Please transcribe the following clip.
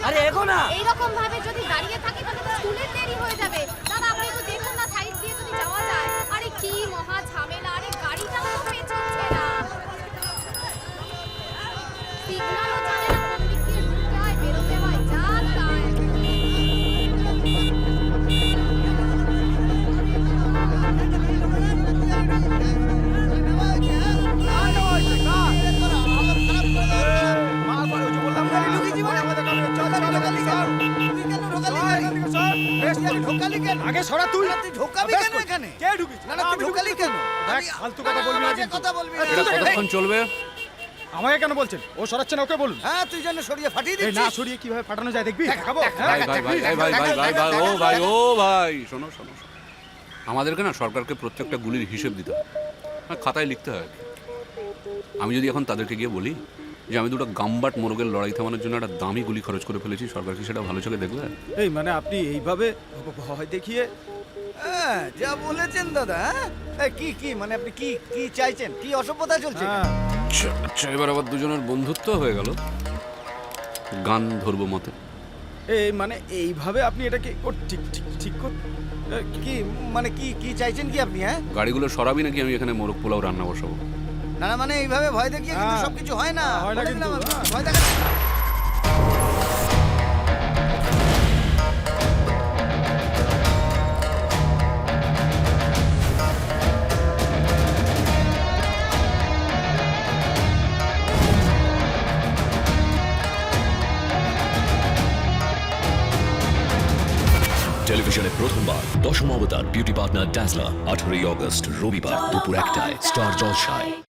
আরে এগো না। এইরকম ভাবে যদি দাঁড়িয়ে থাকি তাহলে তো স্কুলের দেরি হয়ে যাবে। দাদা আপনি একটু দেখুন না সাইড দিয়ে যদি যাওয়া যায়। আরে কি মহা ঝামেলা, আরে গাড়িটাও তো পেছচ্ছে না। সিগন্যালও জানে না কোন দিক দিয়ে ঢুকতে হয় বেরোতে হয়, যা তাই। আগে সরা তুই। ঢোকাবি কেন এখানে? কে ঢুকিস? না না তুই ঢোকালি কেন? দেখ ফালতু কথা বলবি না কিন্তু। কথা বলবি এটা কতক্ষণ চলবে? আমাকে কেন বলছেন? ও সরাচ্ছে না, ওকে বলুন। হ্যাঁ তুই জন্য সরিয়ে ফাটিয়ে এই না দিচ্ছিস। সরিয়ে কিভাবে ফাটানো যায় দেখবি? দেখাবো। ভাই ভাই ভাই ভাই ভাই ভাই ভাই ভাই ও ভাই ও ভাই শোনো শোনো শোনো। আমাদেরকে না সরকারকে প্রত্যেকটা গুলির হিসেব দিতে হয়, খাতায় লিখতে হয় আর কি। আমি যদি এখন তাদেরকে গিয়ে বলি যে আমি দুটো গাম্বাট মোরগের লড়াই থামানোর জন্য একটা দামি গুলি খরচ করে ফেলেছি, সরকার কি সেটা ভালো চোখে দেখবে? এই মানে আপনি এইভাবে ভয় দেখিয়ে হ্যাঁ যা বলেছেন দাদা। হ্যাঁ এই কি কি মানে আপনি কি কি চাইছেন? কি অসভ্যতা চলছে? হ্যাঁ আচ্ছা এবার আবার দুজনের বন্ধুত্ব হয়ে গেল, গান ধরবো মতে। এই মানে এইভাবে আপনি এটাকে ঠিক ঠিক ঠিক কর। কি মানে কি কি চাইছেন কি আপনি? হ্যাঁ গাড়িগুলো সরাবি নাকি আমি এখানে মোরগ পোলাও রান্না বসাবো? না না মানে এইভাবে ভয় দেখিয়ে কিন্তু হ্যাঁ। সবকিছু হয় না। হয় না বলে কিন্তু, দিলাম আমি, হ্যাঁ। ভয় দেখা টেলিভিশনে প্রথমবার দশম অবতার বিউটি পার্টনার ড্যাজলার 18 আগস্ট রবিবার দুপুর 1টায় স্টার জলসায়।